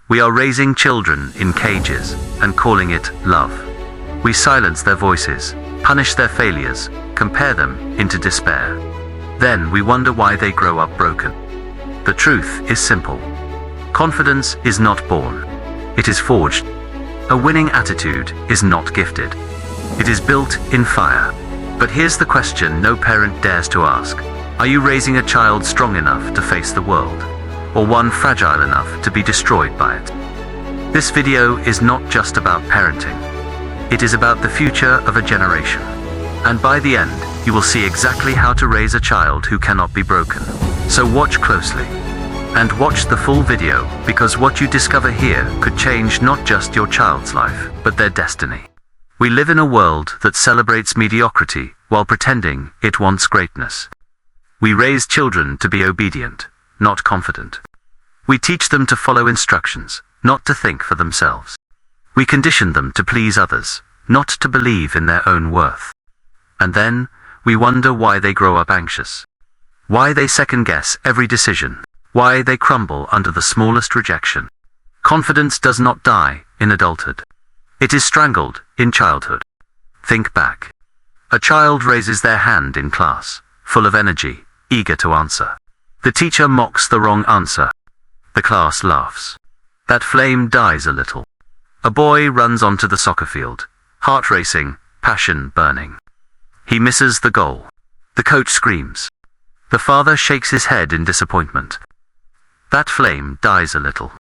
We are raising children in cages and calling it love. We silence their voices, punish their failures, compare them into despair. Then we wonder why they grow up broken. The truth is simple. Confidence is not born. It is forged. A winning attitude is not gifted. It is built in fire. But here's the question no parent dares to ask. Are you raising a child strong enough to face the world, or one fragile enough to be destroyed by it? This video is not just about parenting. It is about the future of a generation. And by the end, you will see exactly how to raise a child who cannot be broken. So watch closely. And watch the full video, because what you discover here could change not just your child's life, but their destiny. We live in a world that celebrates mediocrity while pretending it wants greatness. We raise children to be obedient, not confident. We teach them to follow instructions, not to think for themselves. We condition them to please others, not to believe in their own worth. And then, we wonder why they grow up anxious. Why they second-guess every decision. Why they crumble under the smallest rejection. Confidence does not die in adulthood. It is strangled in childhood. Think back. A child raises their hand in class, full of energy, eager to answer. The teacher mocks the wrong answer. The class laughs. That flame dies a little. A boy runs onto the soccer field, heart racing, passion burning. He misses the goal. The coach screams. The father shakes his head in disappointment. That flame dies a little.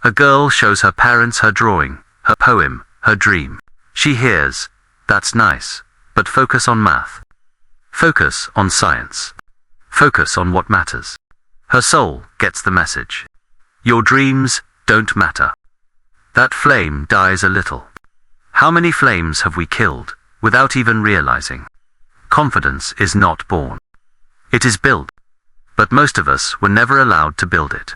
A girl shows her parents her drawing, her poem, her dream. She hears, "That's nice, but focus on math. Focus on science. Focus on what matters." Her soul gets the message. Your dreams don't matter. That flame dies a little. How many flames have we killed, without even realizing? Confidence is not born. It is built. But most of us were never allowed to build it.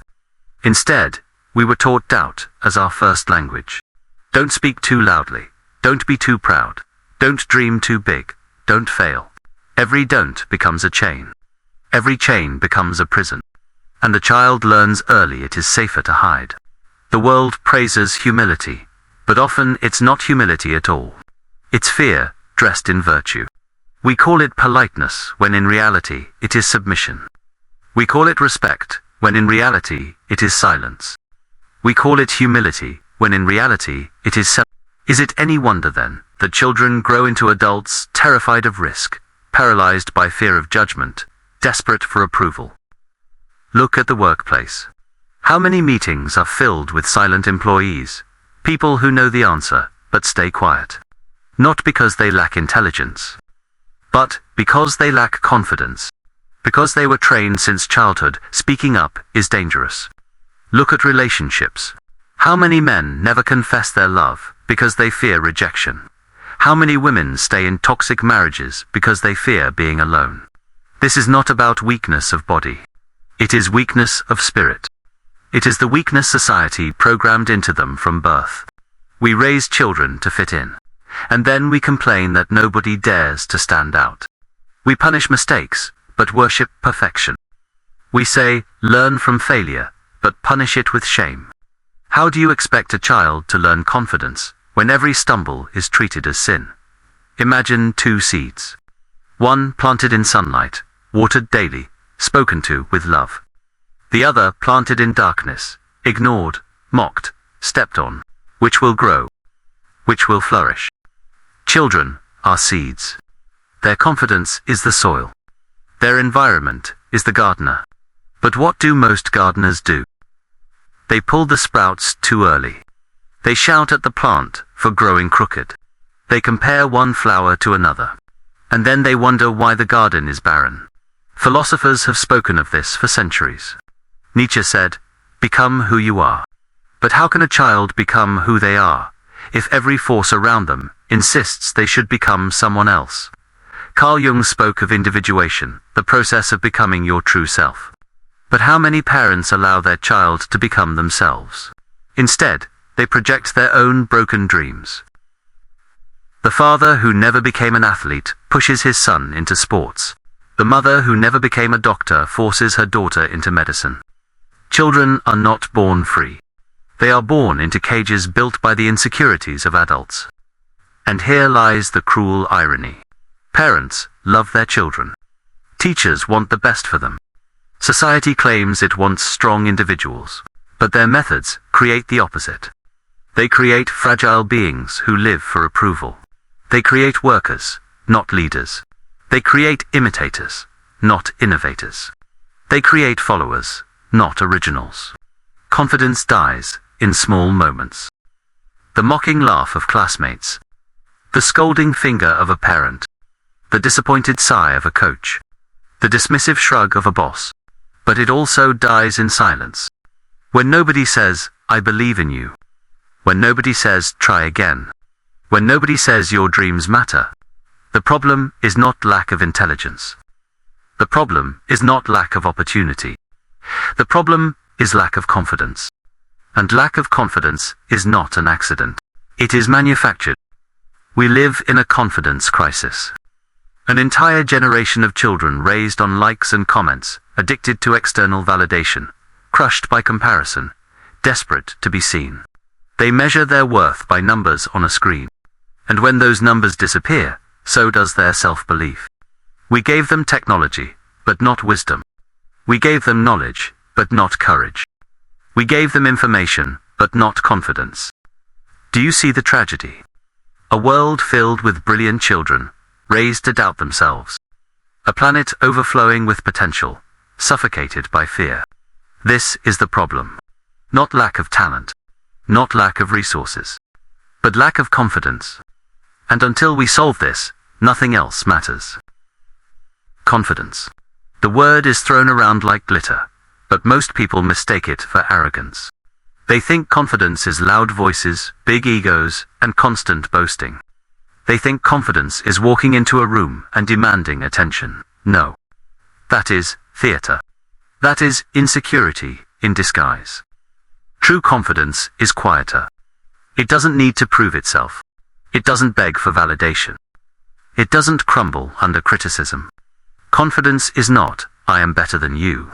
Instead, we were taught doubt as our first language. Don't speak too loudly. Don't be too proud. Don't dream too big. Don't fail. Every don't becomes a chain. Every chain becomes a prison. And the child learns early it is safer to hide. The world praises humility, but often it's not humility at all. It's fear dressed in virtue. We call it politeness when in reality it is submission. We call it respect when in reality it is silence. We call it humility when in reality it is Is it any wonder then that children grow into adults terrified of risk, paralyzed by fear of judgment, desperate for approval? Look at the workplace. How many meetings are filled with silent employees, people who know the answer but stay quiet? Not because they lack intelligence, but because they lack confidence. Because they were trained since childhood, speaking up is dangerous. Look at relationships. How many men never confess their love because they fear rejection? How many women stay in toxic marriages because they fear being alone? This is not about weakness of body. It is weakness of spirit. It is the weakness society programmed into them from birth. We raise children to fit in. And then we complain that nobody dares to stand out. We punish mistakes, but worship perfection. We say, learn from failure, but punish it with shame. How do you expect a child to learn confidence when every stumble is treated as sin? Imagine two seeds. One planted in sunlight, watered daily, spoken to with love. The other planted in darkness, ignored, mocked, stepped on. Which will grow? Which will flourish? Children are seeds. Their confidence is the soil. Their environment is the gardener. But what do most gardeners do? They pull the sprouts too early. They shout at the plant for growing crooked. They compare one flower to another. And then they wonder why the garden is barren. Philosophers have spoken of this for centuries. Nietzsche said, "Become who you are." But how can a child become who they are if every force around them insists they should become someone else? Carl Jung spoke of individuation, the process of becoming your true self. But how many parents allow their child to become themselves? Instead, they project their own broken dreams. The father who never became an athlete pushes his son into sports. The mother who never became a doctor forces her daughter into medicine. Children are not born free. They are born into cages built by the insecurities of adults. And here lies the cruel irony. Parents love their children. Teachers want the best for them. Society claims it wants strong individuals. But their methods create the opposite. They create fragile beings who live for approval. They create workers, not leaders. They create imitators, not innovators. They create followers, not originals. Confidence dies in small moments. The mocking laugh of classmates. The scolding finger of a parent. The disappointed sigh of a coach. The dismissive shrug of a boss. But it also dies in silence. When nobody says, "I believe in you." When nobody says, "Try again." When nobody says your dreams matter. The problem is not lack of intelligence. The problem is not lack of opportunity. The problem is lack of confidence. And lack of confidence is not an accident. It is manufactured. We live in a confidence crisis. An entire generation of children raised on likes and comments, addicted to external validation, crushed by comparison, desperate to be seen. They measure their worth by numbers on a screen. And when those numbers disappear, so does their self-belief. We gave them technology, but not wisdom. We gave them knowledge, but not courage. We gave them information, but not confidence. Do you see the tragedy? A world filled with brilliant children, raised to doubt themselves. A planet overflowing with potential, suffocated by fear. This is the problem. Not lack of talent. Not lack of resources. But lack of confidence. And until we solve this, nothing else matters. Confidence. The word is thrown around like glitter, but most people mistake it for arrogance. They think confidence is loud voices, big egos, and constant boasting. They think confidence is walking into a room and demanding attention. No. That is theater. That is insecurity in disguise. True confidence is quieter. It doesn't need to prove itself. It doesn't beg for validation. It doesn't crumble under criticism. Confidence is not, "I am better than you."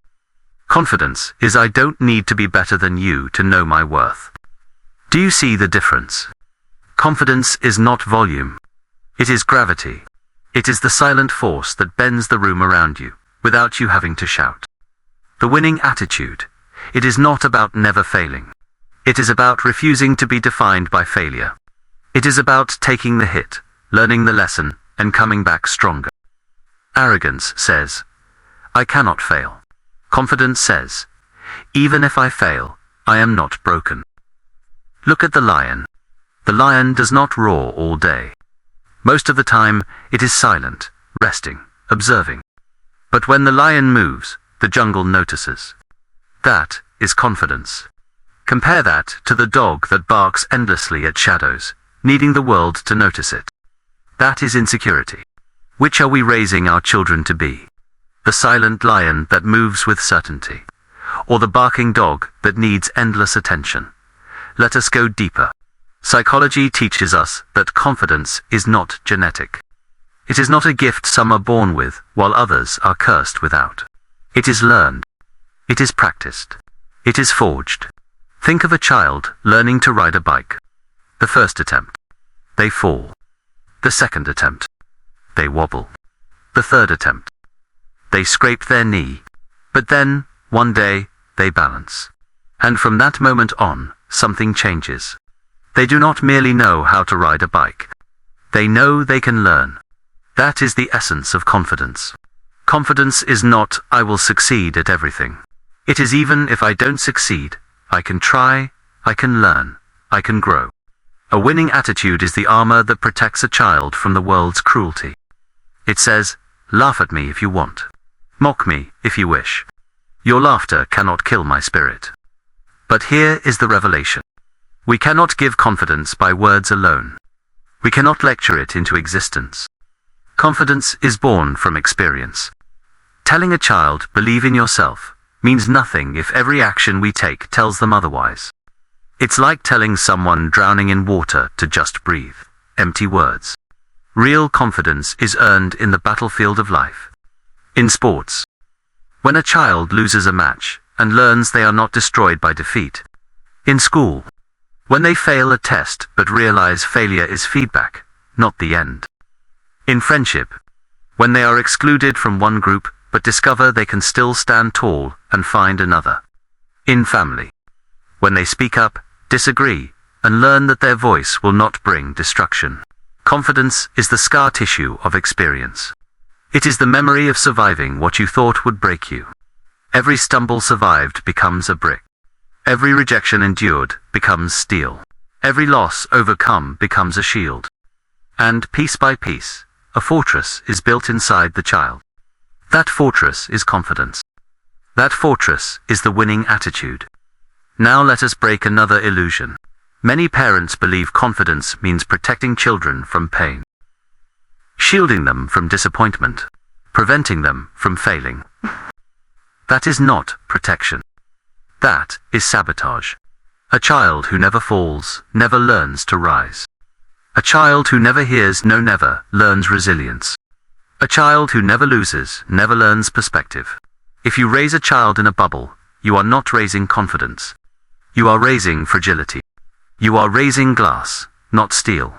Confidence is, "I don't need to be better than you to know my worth." Do you see the difference? Confidence is not volume. It is gravity. It is the silent force that bends the room around you, without you having to shout. The winning attitude. It is not about never failing. It is about refusing to be defined by failure. It is about taking the hit, learning the lesson, and coming back stronger. Arrogance says, "I cannot fail." Confidence says, "Even if I fail, I am not broken." Look at the lion. The lion does not roar all day. Most of the time, it is silent, resting, observing. But when the lion moves, the jungle notices. That is confidence. Compare that to the dog that barks endlessly at shadows, needing the world to notice it. That is insecurity. Which are we raising our children to be? The silent lion that moves with certainty, or the barking dog that needs endless attention? Let us go deeper. Psychology teaches us that confidence is not genetic. It is not a gift some are born with, while others are cursed without. It is learned. It is practiced. It is forged. Think of a child learning to ride a bike. The first attempt, they fall. The second attempt, they wobble. The third attempt, they scrape their knee. But then, one day, they balance. And from that moment on, something changes. They do not merely know how to ride a bike. They know they can learn. That is the essence of confidence. Confidence is not, "I will succeed at everything." It is, "Even if I don't succeed, I can try, I can learn, I can grow." A winning attitude is the armor that protects a child from the world's cruelty. It says, "Laugh at me if you want. Mock me if you wish. Your laughter cannot kill my spirit." But here is the revelation. We cannot give confidence by words alone. We cannot lecture it into existence. Confidence is born from experience. Telling a child, "Believe in yourself," means nothing if every action we take tells them otherwise. It's like telling someone drowning in water to just breathe. Empty words. Real confidence is earned in the battlefield of life. In sports. When a child loses a match and learns they are not destroyed by defeat, In school, when they fail a test but realize failure is feedback, not the end. In friendship, when they are excluded from one group but discover they can still stand tall and find another. In family, when they speak up, disagree, and learn that their voice will not bring destruction. Confidence is the scar tissue of experience. It is the memory of surviving what you thought would break you. Every stumble survived becomes a brick. Every rejection endured becomes steel. Every loss overcome becomes a shield. And piece by piece, a fortress is built inside the child. That fortress is confidence. That fortress is the winning attitude. Now let us break another illusion. Many parents believe confidence means protecting children from pain, shielding them from disappointment, preventing them from failing. That is not protection. That is sabotage. A child who never falls never learns to rise. A child who never hears no never learns resilience. A child who never loses never learns perspective. If you raise a child in a bubble, you are not raising confidence. You are raising fragility. You are raising glass, not steel.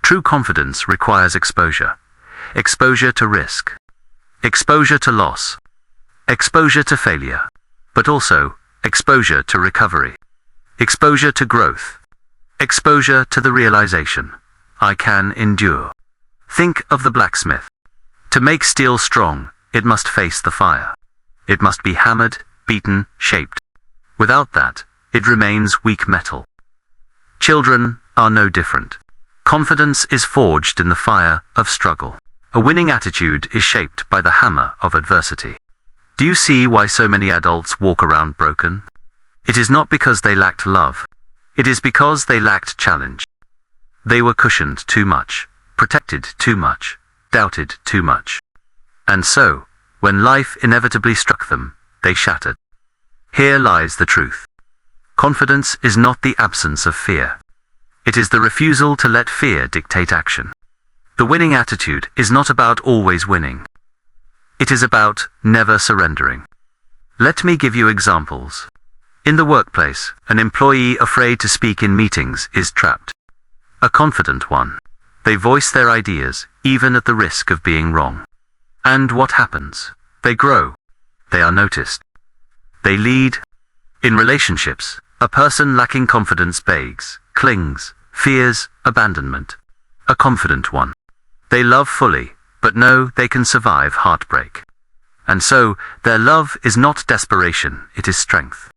True confidence requires exposure. Exposure to risk. Exposure to loss. Exposure to failure. But also, exposure to recovery. Exposure to growth. Exposure to the realization, I can endure. Think of the blacksmith. To make steel strong, it must face the fire. It must be hammered, beaten, shaped. Without that, it remains weak metal. Children are no different. Confidence is forged in the fire of struggle. A winning attitude is shaped by the hammer of adversity. Do you see why so many adults walk around broken? It is not because they lacked love. It is because they lacked challenge. They were cushioned too much, protected too much, doubted too much. And so, when life inevitably struck them, they shattered. Here lies the truth. Confidence is not the absence of fear. It is the refusal to let fear dictate action. The winning attitude is not about always winning. It is about never surrendering. Let me give you examples. In the workplace, an employee afraid to speak in meetings is trapped. A confident one. They voice their ideas, even at the risk of being wrong. And what happens? They grow. They are noticed. They lead. In relationships, a person lacking confidence begs, clings, fears abandonment. A confident one. They love fully, but know they can survive heartbreak. And so, their love is not desperation, it is strength.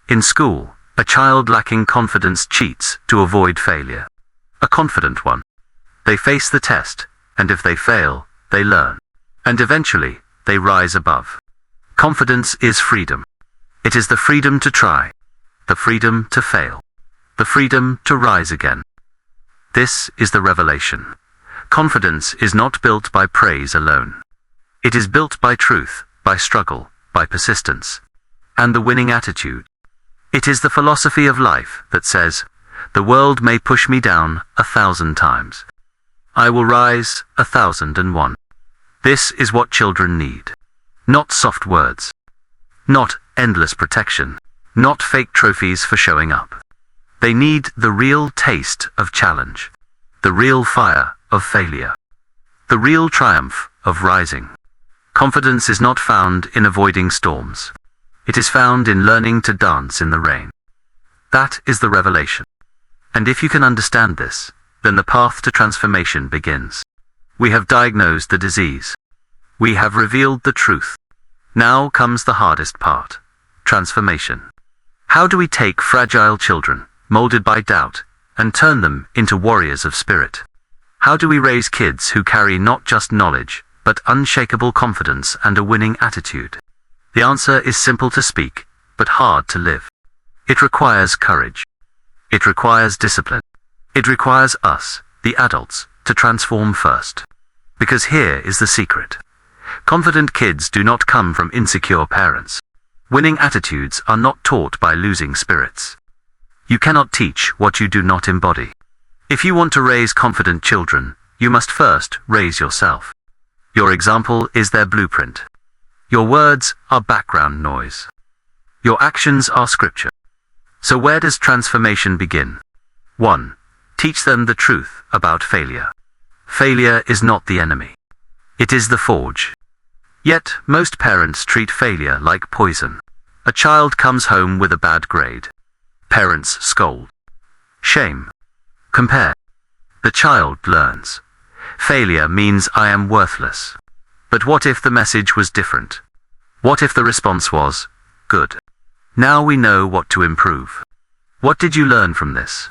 In school, a child lacking confidence cheats to avoid failure. A confident one. They face the test, and if they fail, they learn. And eventually, they rise above. Confidence is freedom. It is the freedom to try, the freedom to fail, the freedom to rise again. This is the revelation. Confidence is not built by praise alone. It is built by truth, by struggle, by persistence. And the winning attitude. It is the philosophy of life that says, the world may push me down 1,000 times. I will rise 1,001. This is what children need. Not soft words. Not endless protection. Not fake trophies for showing up. They need the real taste of challenge. The real fire of failure. The real triumph of rising. Confidence is not found in avoiding storms. It is found in learning to dance in the rain. That is the revelation. And if you can understand this, then the path to transformation begins. We have diagnosed the disease. We have revealed the truth. Now comes the hardest part. Transformation. How do we take fragile children, molded by doubt, and turn them into warriors of spirit? How do we raise kids who carry not just knowledge, but unshakable confidence and a winning attitude? The answer is simple to speak, but hard to live. It requires courage. It requires discipline. It requires us, the adults, to transform first. Because here is the secret. Confident kids do not come from insecure parents. Winning attitudes are not taught by losing spirits. You cannot teach what you do not embody. If you want to raise confident children, you must first raise yourself. Your example is their blueprint. Your words are background noise. Your actions are scripture. So where does transformation begin? 1. Teach them the truth about failure. Failure is not the enemy. It is the forge. Yet, most parents treat failure like poison. A child comes home with a bad grade. Parents scold. Shame. Compare. The child learns. Failure means I am worthless. But what if the message was different? What if the response was, good? Now we know what to improve. What did you learn from this?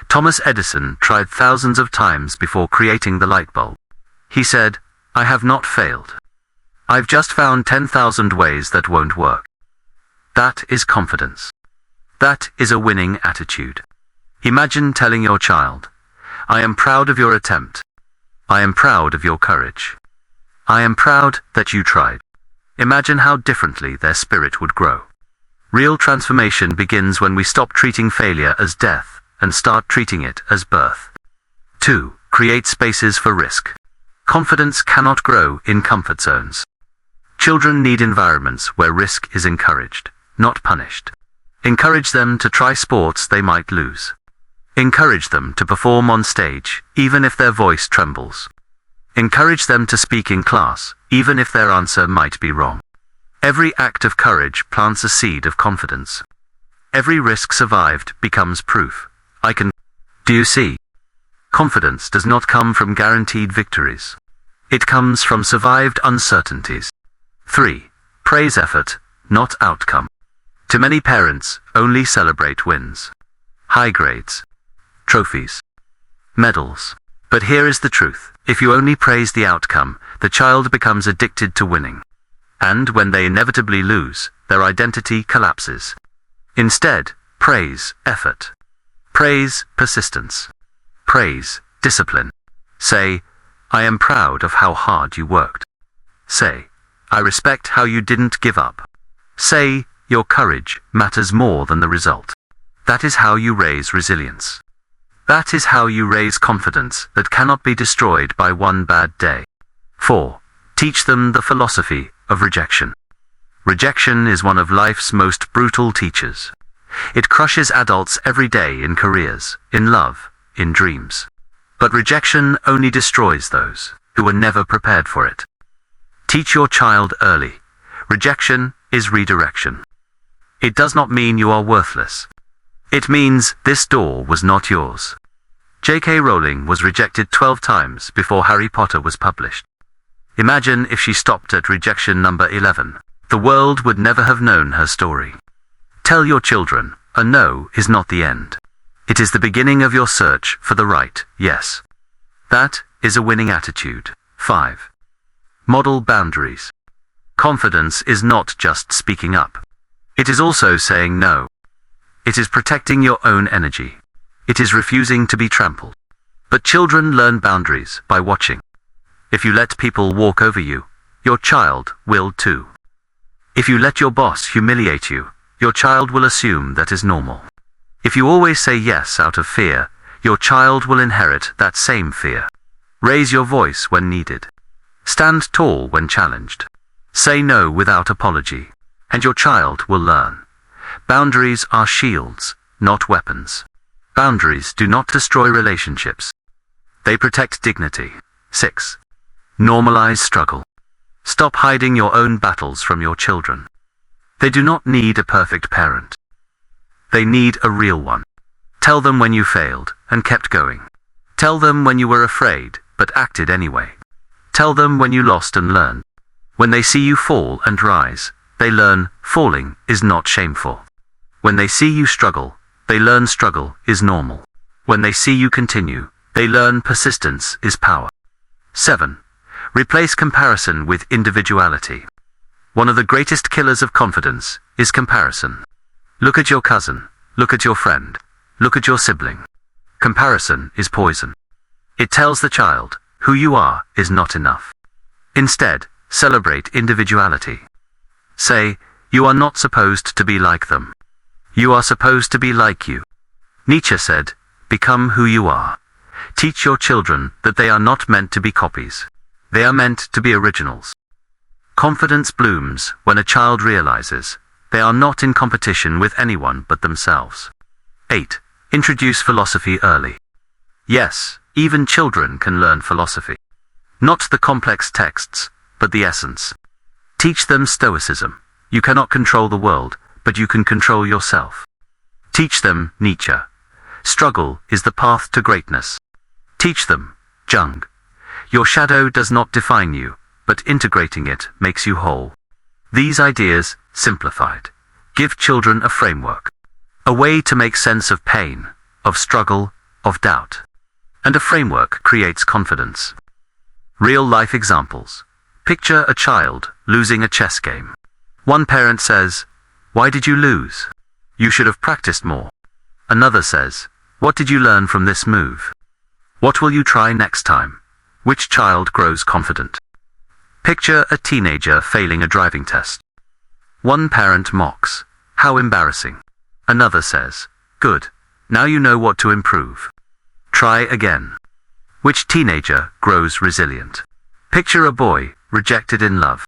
Thomas Edison tried thousands of times before creating the light bulb. He said, I have not failed. I've just found 10,000 ways that won't work. That is confidence. That is a winning attitude. Imagine telling your child, I am proud of your attempt. I am proud of your courage. I am proud that you tried. Imagine how differently their spirit would grow. Real transformation begins when we stop treating failure as death and start treating it as birth. 2. Create spaces for risk. Confidence cannot grow in comfort zones. Children need environments where risk is encouraged, not punished. Encourage them to try sports they might lose. Encourage them to perform on stage, even if their voice trembles. Encourage them to speak in class, even if their answer might be wrong. Every act of courage plants a seed of confidence. Every risk survived becomes proof. I can. Do you see? Confidence does not come from guaranteed victories. It comes from survived uncertainties. 3. Praise effort, not outcome. Too many parents only celebrate wins. High grades. Trophies. Medals. But here is the truth. If you only praise the outcome, the child becomes addicted to winning. And when they inevitably lose, their identity collapses. Instead, praise effort. Praise persistence. Praise discipline. Say, I am proud of how hard you worked. Say, I respect how you didn't give up. Say, your courage matters more than the result. That is how you raise resilience. That is how you raise confidence that cannot be destroyed by one bad day. 4. Teach them the philosophy of rejection. Rejection is one of life's most brutal teachers. It crushes adults every day in careers, in love, in dreams. But rejection only destroys those who were never prepared for it. Teach your child early. Rejection is redirection. It does not mean you are worthless. It means this door was not yours. J.K. Rowling was rejected 12 times before Harry Potter was published. Imagine if she stopped at rejection number 11. The world would never have known her story. Tell your children, a no is not the end. It is the beginning of your search for the right yes. That is a winning attitude. 5. Model boundaries. Confidence is not just speaking up. It is also saying no. It is protecting your own energy. It is refusing to be trampled. But children learn boundaries by watching. If you let people walk over you, your child will too. If you let your boss humiliate you, your child will assume that is normal. If you always say yes out of fear, your child will inherit that same fear. Raise your voice when needed. Stand tall when challenged. Say no without apology, and your child will learn. Boundaries are shields, not weapons. Boundaries do not destroy relationships. They protect dignity. 6. Normalize struggle. Stop hiding your own battles from your children. They do not need a perfect parent. They need a real one. Tell them when you failed and kept going. Tell them when you were afraid but acted anyway. Tell them when you lost and learned. When they see you fall and rise, they learn falling is not shameful. When they see you struggle, they learn struggle is normal. When they see you continue, they learn persistence is power. 7. Replace comparison with individuality. One of the greatest killers of confidence is comparison. Look at your cousin, look at your friend, look at your sibling. Comparison is poison. It tells the child, who you are is not enough. Instead, celebrate individuality. Say, you are not supposed to be like them. You are supposed to be like you. Nietzsche said, become who you are. Teach your children that they are not meant to be copies. They are meant to be originals. Confidence blooms when a child realizes, They are not in competition with anyone but themselves. 8. Introduce philosophy early. Yes, even children can learn philosophy. Not the complex texts, but the essence. Teach them Stoicism. You cannot control the world, but you can control yourself. Teach them Nietzsche. Struggle is the path to greatness. Teach them Jung. Your shadow does not define you, but integrating it makes you whole. These ideas, simplified, give children a framework. A way to make sense of pain, of struggle, of doubt. And a framework creates confidence. Real-life examples. Picture a child losing a chess game. One parent says, "Why did you lose? You should have practiced more." Another says, "What did you learn from this move? What will you try next time?" Which child grows confident? Picture a teenager failing a driving test. One parent mocks, "How embarrassing." Another says, "Good, now you know what to improve. Try again." Which teenager grows resilient? Picture a boy rejected in love.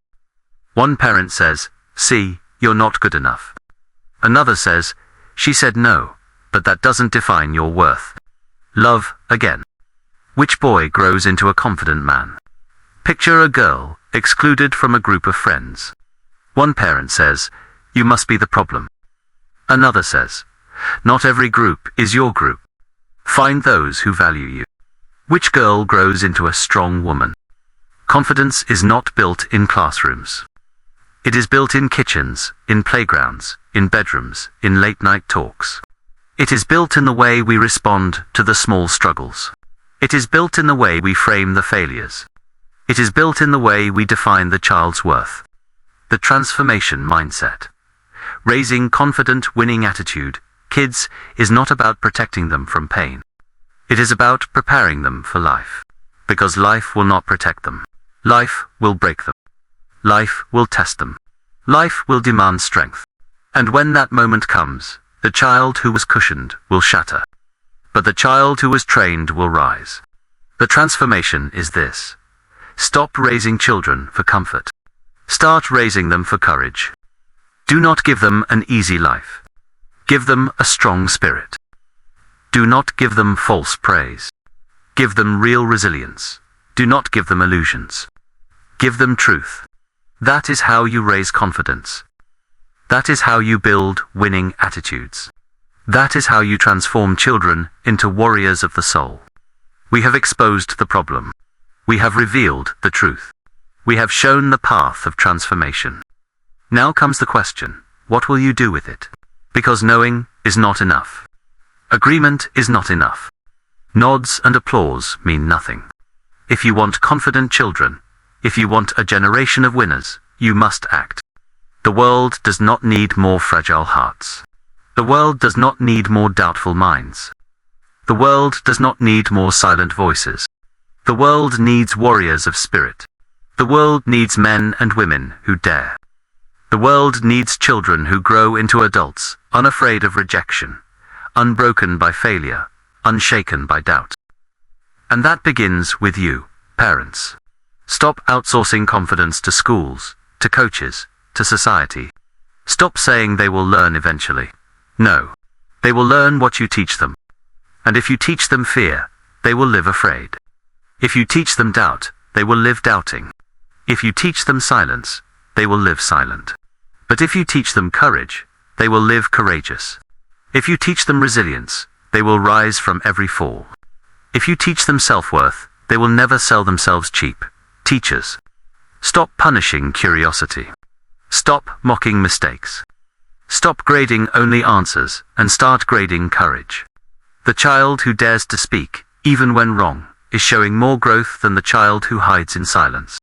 One parent says, "See, you're not good enough." Another says, "She said no, but that doesn't define your worth. Love again." Which boy grows into a confident man? Picture a girl excluded from a group of friends. One parent says, "You must be the problem." Another says, "Not every group is your group. Find those who value you." Which girl grows into a strong woman? Confidence is not built in classrooms. It is built in kitchens, in playgrounds, in bedrooms, in late-night talks. It is built in the way we respond to the small struggles. It is built in the way we frame the failures. It is built in the way we define the child's worth. The transformation mindset. Raising confident, winning attitude, kids, is not about protecting them from pain. It is about preparing them for life. Because life will not protect them. Life will break them. Life will test them. Life will demand strength. And when that moment comes, the child who was cushioned will shatter. But the child who was trained will rise. The transformation is this. Stop raising children for comfort. Start raising them for courage. Do not give them an easy life. Give them a strong spirit. Do not give them false praise. Give them real resilience. Do not give them illusions. Give them truth. That is how you raise confidence. That is how you build winning attitudes. That is how you transform children into warriors of the soul. We have exposed the problem. We have revealed the truth. We have shown the path of transformation. Now comes the question, what will you do with it? Because knowing is not enough. Agreement is not enough. Nods and applause mean nothing. If you want confident children, if you want a generation of winners, you must act. The world does not need more fragile hearts. The world does not need more doubtful minds. The world does not need more silent voices. The world needs warriors of spirit. The world needs men and women who dare. The world needs children who grow into adults, unafraid of rejection, unbroken by failure, unshaken by doubt. And that begins with you, parents. Stop outsourcing confidence to schools, to coaches, to society. Stop saying they will learn eventually. No. They will learn what you teach them. And if you teach them fear, they will live afraid. If you teach them doubt, they will live doubting. If you teach them silence, they will live silent. But if you teach them courage, they will live courageous. If you teach them resilience, they will rise from every fall. If you teach them self-worth, they will never sell themselves cheap. Teachers, stop punishing curiosity. Stop mocking mistakes. Stop grading only answers and start grading courage. The child who dares to speak, even when wrong, is showing more growth than the child who hides in silence.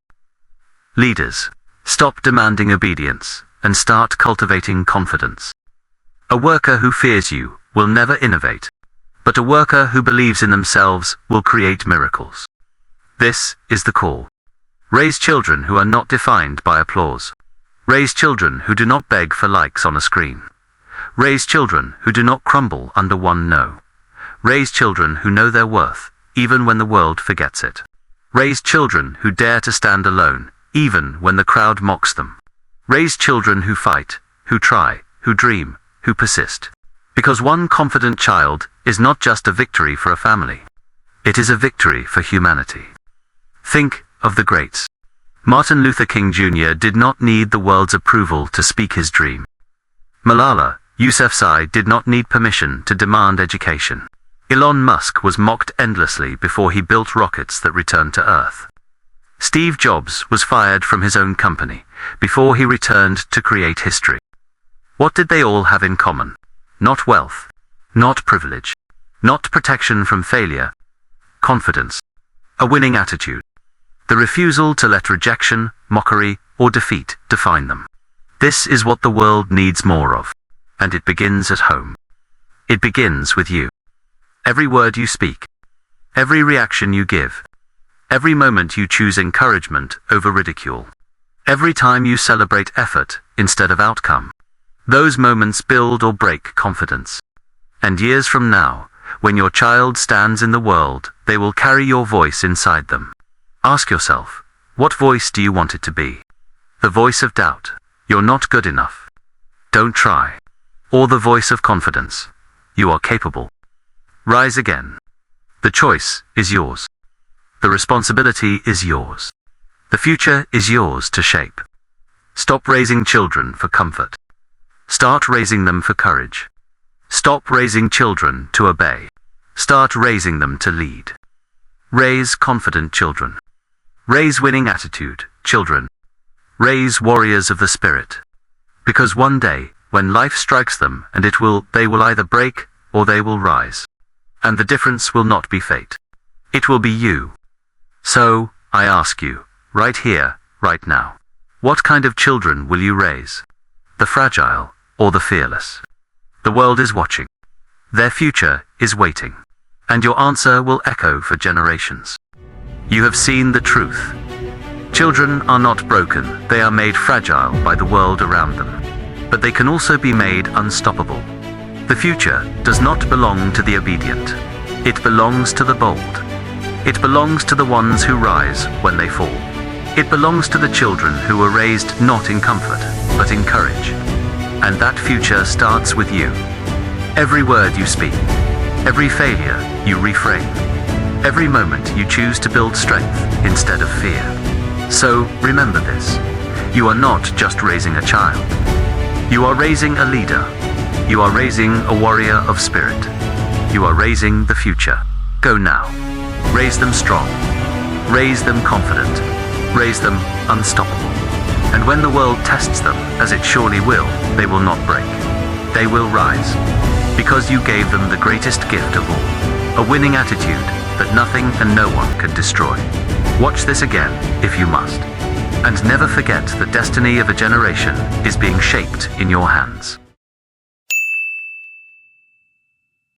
Leaders, stop demanding obedience and start cultivating confidence. A worker who fears you will never innovate, but a worker who believes in themselves will create miracles. This is the call. Raise children who are not defined by applause. Raise children who do not beg for likes on a screen. Raise children who do not crumble under one no. Raise children who know their worth, even when the world forgets it. Raise children who dare to stand alone, even when the crowd mocks them. Raise children who fight, who try, who dream, who persist. Because one confident child is not just a victory for a family. It is a victory for humanity. Think of the greats. Martin Luther King Jr. did not need the world's approval to speak his dream. Malala Yousafzai did not need permission to demand education. Elon Musk was mocked endlessly before he built rockets that returned to Earth. Steve Jobs was fired from his own company before he returned to create history. What did they all have in common? Not wealth, not privilege, not protection from failure. Confidence. A winning attitude. The refusal to let rejection, mockery, or defeat define them. This is what the world needs more of. And it begins at home. It begins with you. Every word you speak. Every reaction you give. Every moment you choose encouragement over ridicule. Every time you celebrate effort instead of outcome. Those moments build or break confidence. And years from now, when your child stands in the world, they will carry your voice inside them. Ask yourself, what voice do you want it to be? The voice of doubt, you're not good enough. Don't try. Or the voice of confidence, you are capable. Rise again. The choice is yours. The responsibility is yours. The future is yours to shape. Stop raising children for comfort. Start raising them for courage. Stop raising children to obey. Start raising them to lead. Raise confident children. Raise winning attitude, children. Raise warriors of the spirit. Because one day, when life strikes them, and they will either break or they will rise. And the difference will not be fate. It will be you. So, I ask you, right here, right now, what kind of children will you raise? The fragile or the fearless? The world is watching. Their future is waiting. And your answer will echo for generations. You have seen the truth. Children are not broken, they are made fragile by the world around them. But they can also be made unstoppable. The future does not belong to the obedient. It belongs to the bold. It belongs to the ones who rise when they fall. It belongs to the children who were raised not in comfort, but in courage. And that future starts with you. Every word you speak, every failure you reframe, every moment you choose to build strength instead of fear. So, remember this. You are not just raising a child. You are raising a leader. You are raising a warrior of spirit. You are raising the future. Go now. Raise them strong. Raise them confident. Raise them unstoppable. And when the world tests them, as it surely will, they will not break. They will rise. Because you gave them the greatest gift of all. A winning attitude that nothing and no one can destroy. Watch this again, if you must. And never forget the destiny of a generation is being shaped in your hands.